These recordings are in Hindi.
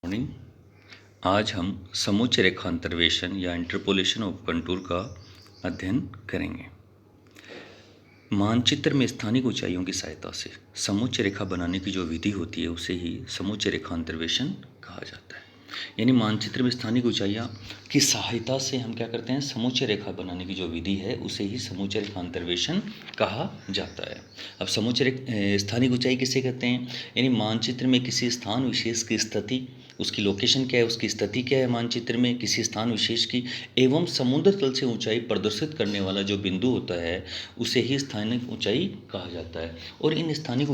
मॉर्निंग। आज हम समोच्च रेखांतरवेशन या इंटरपोलेशन ऑफ कंटूर का अध्ययन करेंगे। मानचित्र में स्थानिक ऊंचाइयों की सहायता से समोच्च रेखा बनाने की जो विधि होती है उसे ही समोच्च रेखांतरवेशन कहा जाता है। यानी मानचित्र में स्थानिक ऊंचाइयाँ की सहायता से हम क्या करते हैं, समोच्च रेखा बनाने की जो विधि है उसे ही समोच्च रेखांतरवेशन कहा जाता है। अब स्थानिक ऊंचाई किसे कहते हैं, यानी मानचित्र में किसी स्थान विशेष की स्थिति, उसकी लोकेशन क्या है, उसकी स्थिति क्या है मानचित्र में किसी स्थान विशेष की, एवं समुद्र तल से ऊंचाई प्रदर्शित करने वाला जो बिंदु होता है उसे ही स्थानिक ऊंचाई कहा जाता है। और इन स्थानिक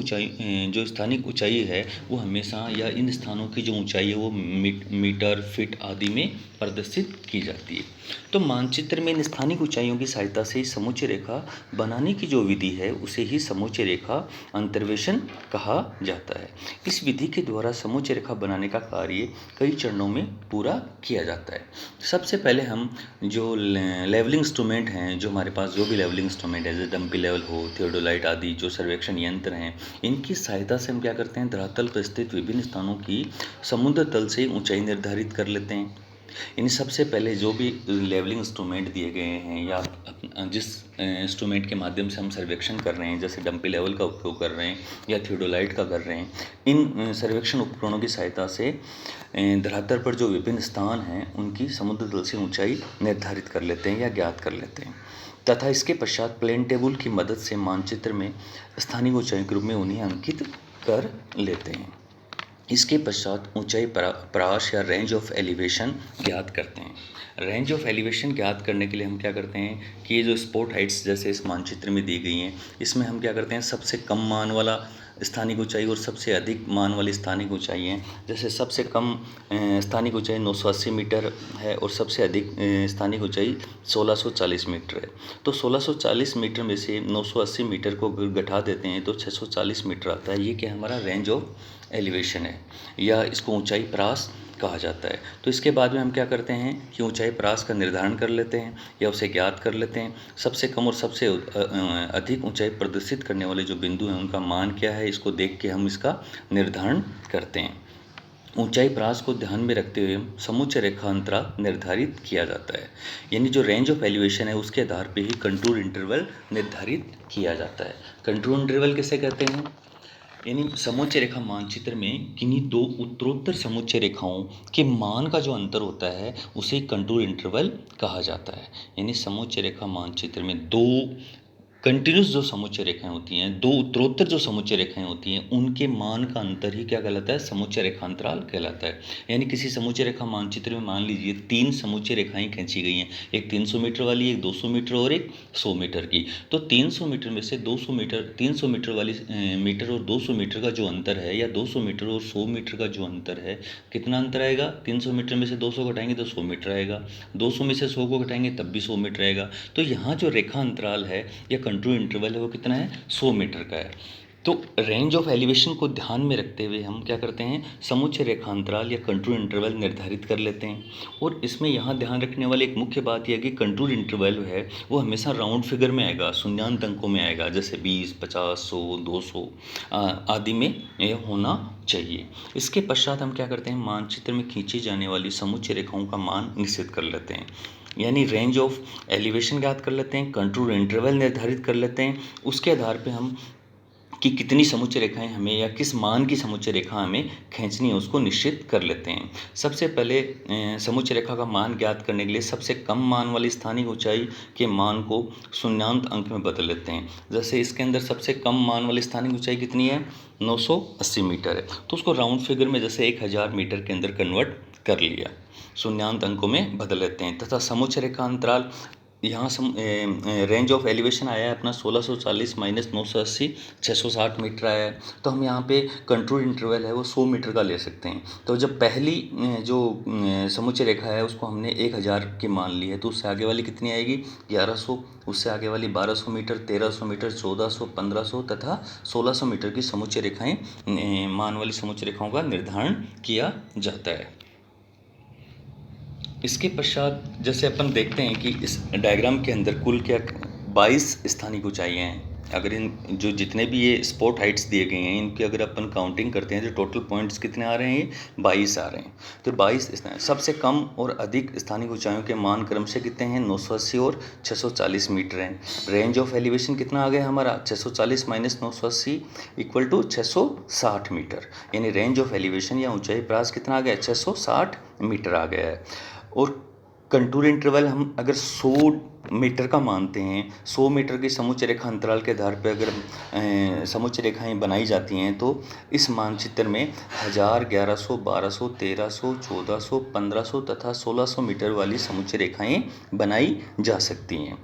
ऊंचाई है वो हमेशा, या इन स्थानों की जो ऊंचाई है वो मीटर, फीट आदि में प्रदर्शित की जाती है। तो मानचित्र में इन स्थानिक ऊंचाइयों की सहायता से समोच्च रेखा बनाने की जो विधि है उसे ही समोच्च रेखा अंतर्वेशन कहा जाता है। इस विधि के द्वारा समोच्च रेखा बनाने का कार्य कई चरणों में पूरा किया जाता है। सबसे पहले हम जो लेवलिंग इंस्ट्रूमेंट हैं, जो हमारे पास जो भी लेवलिंग इंस्ट्रूमेंट है, जैसे डंपी लेवल हो, थियोडोलाइट आदि जो सर्वेक्षण यंत्र हैं, इनकी सहायता से हम क्या करते हैं, धरातल पर स्थित विभिन्न स्थानों की समुद्र तल से ऊंचाई निर्धारित कर लेते हैं। इन सबसे पहले जो भी लेवलिंग इंस्ट्रूमेंट दिए गए हैं या जिस इंस्ट्रूमेंट के माध्यम से हम सर्वेक्षण कर रहे हैं, जैसे डंपी लेवल का उपयोग कर रहे हैं या थियोडोलाइट का कर रहे हैं, इन सर्वेक्षण उपकरणों की सहायता से धरातल पर जो विभिन्न स्थान हैं उनकी समुद्र तल से ऊंचाई निर्धारित कर लेते हैं या ज्ञात कर लेते हैं, तथा इसके पश्चात प्लेन टेबल की मदद से मानचित्र में स्थानिक ऊंचाई के रूप में उन्हें अंकित कर लेते हैं। इसके पश्चात ऊंचाई परास या रेंज ऑफ एलिवेशन ज्ञात करते हैं। रेंज ऑफ एलिवेशन ज्ञात करने के लिए हम क्या करते हैं कि ये जो स्पॉट हाइट्स जैसे इस मानचित्र में दी गई हैं, इसमें हम क्या करते हैं, सबसे कम मान वाला स्थानिक ऊंचाई और सबसे अधिक मान वाली स्थानिक ऊंचाई हैं। जैसे सबसे कम स्थानिक ऊंचाई 980 मीटर है और सबसे अधिक स्थानिक ऊंचाई 1640 मीटर है। तो 1640 मीटर में से 980 मीटर को घटा देते हैं तो 640 मीटर आता है। ये क्या हमारा रेंज ऑफ एलिवेशन है, या इसको ऊंचाई परास कहा जाता है। तो इसके बाद में हम क्या करते हैं कि ऊंचाई परास का निर्धारण कर लेते हैं या उसे ज्ञात कर लेते हैं। सबसे कम और सबसे अधिक ऊंचाई प्रदर्शित करने वाले जो बिंदु हैं उनका मान क्या है, इसको देख के हम इसका निर्धारण करते हैं। ऊंचाई परास को ध्यान में रखते हुए समोच्च रेखांतराल निर्धारित किया जाता है। यानी जो रेंज ऑफ एलिवेशन है उसके आधार पर ही कंटूर इंटरवल निर्धारित किया जाता है। कंटूर इंटरवल किसे कहते हैं, यानी समोच्च रेखा मानचित्र में किन्हीं दो उत्तरोत्तर समोच्च रेखाओं के मान का जो अंतर होता है उसे कंटूर इंटरवल कहा जाता है। यानी समोच्च रेखा मानचित्र में दो कंटिन्यूस जो समोच्च रेखाएं होती हैं, दो उत्तरोत्तर जो समोच्च रेखाएं होती हैं, उनके मान का अंतर ही क्या कहलाता है, समोच्च रेखांतराल कहलाता है। यानी किसी समोच्च रेखा मानचित्र में मान लीजिए 3 समोच्च रेखाएं खींची गई हैं, एक 300 मीटर वाली, एक 200 मीटर और एक 100 मीटर की। तो 300 मीटर में से 200 मीटर, 300 मीटर वाली मीटर और 200 मीटर का जो अंतर है, या 200 मीटर और 100 मीटर का जो अंतर है, कितना अंतर आएगा, 300 मीटर में से 200 घटाएंगे तो 100 मीटर आएगा, 200 में से 100 को घटाएंगे तब भी 100 मीटर आएगा। तो यहाँ जो रेखा अंतराल है या कंटूर इंटरवल है वो कितना है, 100 मीटर का है। तो रेंज ऑफ एलिवेशन को ध्यान में रखते हुए हम क्या करते हैं, समोच्च रेखांतराल या कंटूर इंटरवल निर्धारित कर लेते हैं। और इसमें यहाँ ध्यान रखने वाली एक मुख्य बात यह है कि कंटूर इंटरवल है वो हमेशा राउंड फिगर में आएगा, शून्यान्त अंकों में आएगा, जैसे 20, 50, 100, 200 आदि में यह होना चाहिए। इसके पश्चात हम क्या करते हैं, मानचित्र में खींची जाने वाली समोच्च रेखाओं का मान निश्चित कर लेते हैं। यानी रेंज ऑफ एलिवेशन ज्ञात कर लेते हैं, कंटूर इंटरवल निर्धारित कर लेते हैं। उसके आधार पे हम कि कितनी समुच्च रेखाएं हमें या किस मान की समुच्च रेखा हमें खींचनी है उसको निश्चित कर लेते हैं। सबसे पहले समुच्च रेखा का मान ज्ञात करने के लिए सबसे कम मान वाली स्थानिक ऊंचाई के मान को शून्यान्त अंक में बदल लेते हैं। जैसे इसके अंदर सबसे कम मान वाली स्थानिक ऊंचाई कितनी है, 980 मीटर है, तो उसको राउंड फिगर में जैसे 1000 मीटर के अंदर कन्वर्ट कर लिया, शून्यान्त अंकों में बदल लेते हैं। तथा समोच्च रेखा अंतराल यहाँ रेंज ऑफ एलिवेशन आया है अपना 1640 माइनस 980, 660 मीटर आया है। तो हम यहाँ पे कंटूर इंटरवल है वो 100 मीटर का ले सकते हैं। तो जब पहली जो समुच्च रेखा है उसको हमने 1000 की मान ली है, तो उससे आगे वाली कितनी आएगी, 1100, उससे आगे वाली 1200 मीटर, 1300 मीटर, 1400, 1500 तथा 1600 मीटर की समुच्च रेखाएँ मान वाली समुच्च रेखाओं का निर्धारण किया जाता है। इसके पश्चात जैसे अपन देखते हैं कि इस डायग्राम के अंदर कुल क्या 22 स्थानिक ऊंचाइयाँ हैं। अगर इन जो जितने भी ये स्पॉट हाइट्स दिए गए हैं इनकी अगर अपन काउंटिंग करते हैं तो टोटल पॉइंट्स कितने आ रहे हैं, 22 आ रहे हैं। तो 22 सबसे कम और अधिक स्थानिक ऊंचाइयों के मान क्रम से कितने हैं, 980 और 640 मीटर हैं। रेंज ऑफ एलिवेशन कितना आ गया हमारा, 640 माइनस 980 इक्वल टू 660 मीटर, यानी रेंज ऑफ एलिवेशन या ऊंचाई प्रास कितना आ गया, 660 मीटर आ गया है। और कंटूर इंटरवल हम अगर 100 मीटर का मानते हैं, 100 मीटर की समुच्चय रेखा अंतराल के आधार पर अगर समुच्चय रेखाएं बनाई जाती हैं तो इस मानचित्र में 1000, 1100, 1200, 1300, 1400, 1500 तथा 1600 मीटर वाली समुच्चय रेखाएं बनाई जा सकती हैं।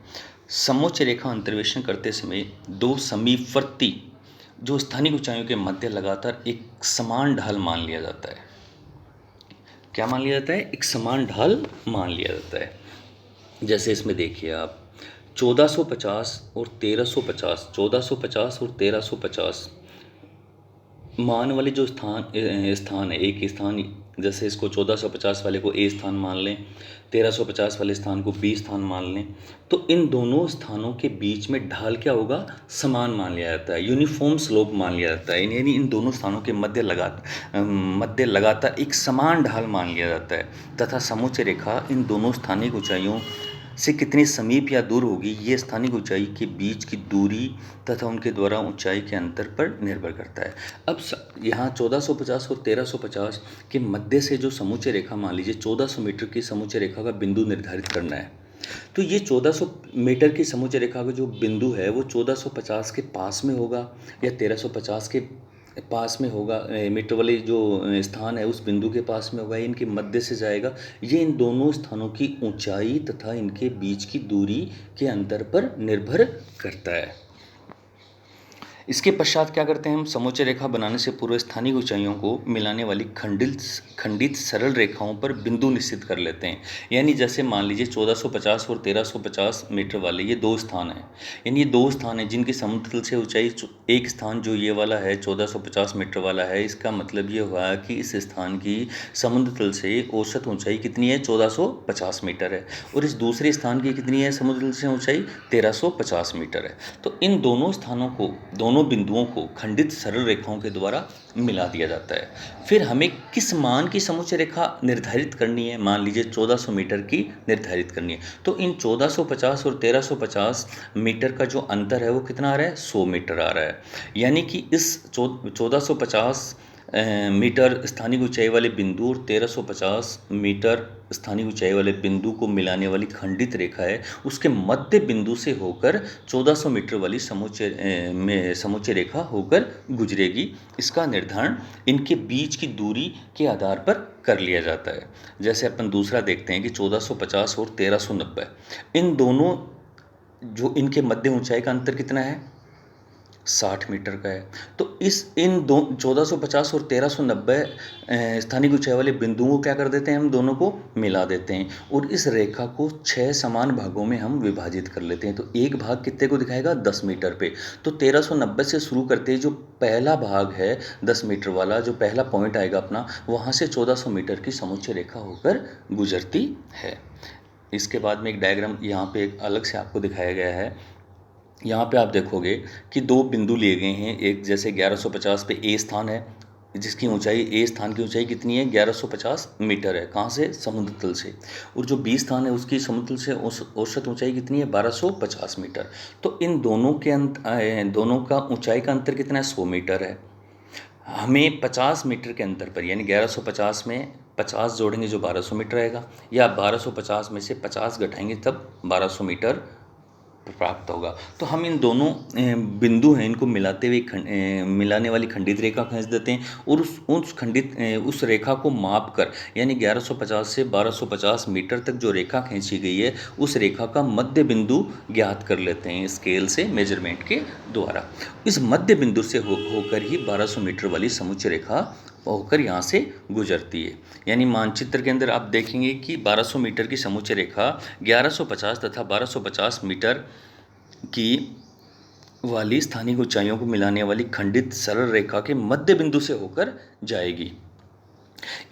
समुच्चय रेखा अंतर्वेशन करते समय दो समीपवर्ती जो स्थानिक ऊंचाइयों के मध्य लगातार एक समान ढाल मान लिया जाता है। क्या मान लिया जाता है, एक समान ढाल मान लिया जाता है। जैसे इसमें देखिए आप 1450 और 1350, 1450 और 1350 मान वाले जो स्थान है, एक स्थान, जैसे इसको 1450 वाले को ए स्थान मान लें, 1350 वाले स्थान को बी स्थान मान लें, तो इन दोनों स्थानों के बीच में ढाल क्या होगा, समान मान लिया जाता है, यूनिफॉर्म स्लोप मान लिया जाता है। यानी इन दोनों स्थानों के मध्य लगातार एक समान ढाल मान लिया जाता है तथा समुच्चय रेखा इन दोनों स्थानिक ऊंचाइयों से कितनी समीप या दूर होगी, ये स्थानिक ऊंचाई के बीच की दूरी तथा उनके द्वारा ऊंचाई के अंतर पर निर्भर करता है। अब यहाँ 1450 और 1350 के मध्य से जो समुच्चय रेखा, मान लीजिए 1400 मीटर की समुच्चय रेखा का बिंदु निर्धारित करना है, तो ये 1400 मीटर की समुच्चय रेखा का जो बिंदु है वो 1450 के पास में होगा या 1350 के पास में होगा, मीटर वाले जो स्थान है उस बिंदु के पास में होगा, इनके मध्य से जाएगा। ये इन दोनों स्थानों की ऊंचाई तथा इनके बीच की दूरी के अंतर पर निर्भर करता है। इसके पश्चात क्या करते हैं हम, समुच्चय रेखा बनाने से पूर्व स्थानिक ऊंचाइयों को मिलाने वाली खंडित सरल रेखाओं पर बिंदु निश्चित कर लेते हैं। यानी जैसे मान लीजिए 1450 और 1350 मीटर वाले ये दो स्थान हैं, यानी ये दो स्थान हैं जिनकी समुद्र तल से ऊंचाई, एक स्थान जो ये वाला है 1450 मीटर वाला है, इसका मतलब ये हुआ कि इस स्थान की समुद्र तल से औसत ऊंचाई कितनी है, 1450 मीटर है, और इस दूसरे स्थान की कितनी है समुद्र तल से ऊंचाई, 1350 मीटर है। तो इन दोनों स्थानों को, दोनों बिंदुओं को खंडित सरल रेखाओं के द्वारा मिला दिया जाता है। फिर हमें किस मान की समुच्चय रेखा निर्धारित करनी है, मान लीजिए 1400 मीटर की निर्धारित करनी है, तो इन 1450 और 1350 मीटर का जो अंतर है वो कितना आ रहा है, 100 मीटर आ रहा है। यानी कि इस 1450 मीटर स्थानिक ऊंचाई वाले बिंदु और 1350 मीटर स्थानिक ऊंचाई वाले बिंदु को मिलाने वाली खंडित रेखा है, उसके मध्य बिंदु से होकर 1400 मीटर वाली समुच्चय रेखा होकर गुजरेगी। इसका निर्धारण इनके बीच की दूरी के आधार पर कर लिया जाता है। जैसे अपन दूसरा देखते हैं कि 1450 और 1390, इन दोनों जो इनके मध्य ऊंचाई का अंतर कितना है, 60 मीटर का है। तो इन दो 1450 और 1390 स्थानिक ऊंचाई वाले बिंदुओं को क्या कर देते हैं, हम दोनों को मिला देते हैं और इस रेखा को 6 समान भागों में हम विभाजित कर लेते हैं। तो एक भाग कितने को दिखाएगा, 10 मीटर पे। तो 1390 से शुरू करते हैं, जो पहला भाग है 10 मीटर वाला, जो पहला पॉइंट आएगा अपना, वहाँ से 1400 मीटर की समुच्चय रेखा होकर गुजरती है। इसके बाद में एक डायग्राम यहाँ पे एक अलग से आपको दिखाया गया है। यहाँ पे आप देखोगे कि दो बिंदु लिए गए हैं, एक जैसे 1150 पे ए स्थान है जिसकी ऊंचाई, ए स्थान की ऊंचाई कितनी है, 1150 मीटर है, कहाँ से, समुद्र तल से, और जो बी स्थान है उसकी समुद्र तल से औसत ऊंचाई कितनी है, 1250 मीटर। तो इन दोनों के दोनों का ऊंचाई का अंतर कितना है, 100 मीटर है। हमें 50 मीटर के अंतर पर, यानी 1150 में 50 जोड़ेंगे जो 1200 मीटर आएगा, या 1250 में से 50 घटाएंगे तब 1200 मीटर प्राप्त होगा। तो हम इन दोनों बिंदु हैं इनको मिलाते हुए मिलाने वाली खंडित रेखा खींच देते हैं और उस रेखा को माप कर, यानी 1150 से 1250 मीटर तक जो रेखा खींची गई है उस रेखा का मध्य बिंदु ज्ञात कर लेते हैं स्केल से, मेजरमेंट के द्वारा। इस मध्य बिंदु से होकर ही 1200 मीटर वाली समुच्चय रेखा होकर यहाँ से गुजरती है। यानी मानचित्र के अंदर आप देखेंगे कि 1200 मीटर की समुच्चय रेखा 1150 तथा 1250 मीटर की वाली स्थानिक ऊंचाइयों को मिलाने वाली खंडित सरल रेखा के मध्य बिंदु से होकर जाएगी।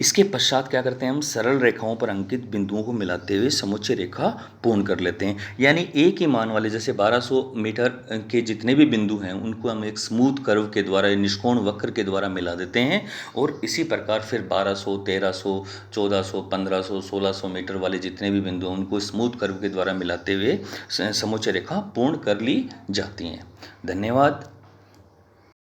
इसके पश्चात क्या करते हैं हम, सरल रेखाओं पर अंकित बिंदुओं को मिलाते हुए समुच्चय रेखा पूर्ण कर लेते हैं। यानी एक ही मान वाले जैसे 1200 मीटर के जितने भी बिंदु हैं उनको हम एक स्मूथ कर्व के द्वारा, निष्कोण वक्र के द्वारा मिला देते हैं, और इसी प्रकार फिर 1200, 1300, 1400, 1500, 1600 मीटर वाले जितने भी बिंदु हैं उनको स्मूथ कर्व के द्वारा मिलाते हुए समुच्चय रेखा पूर्ण कर ली जाती हैं। धन्यवाद।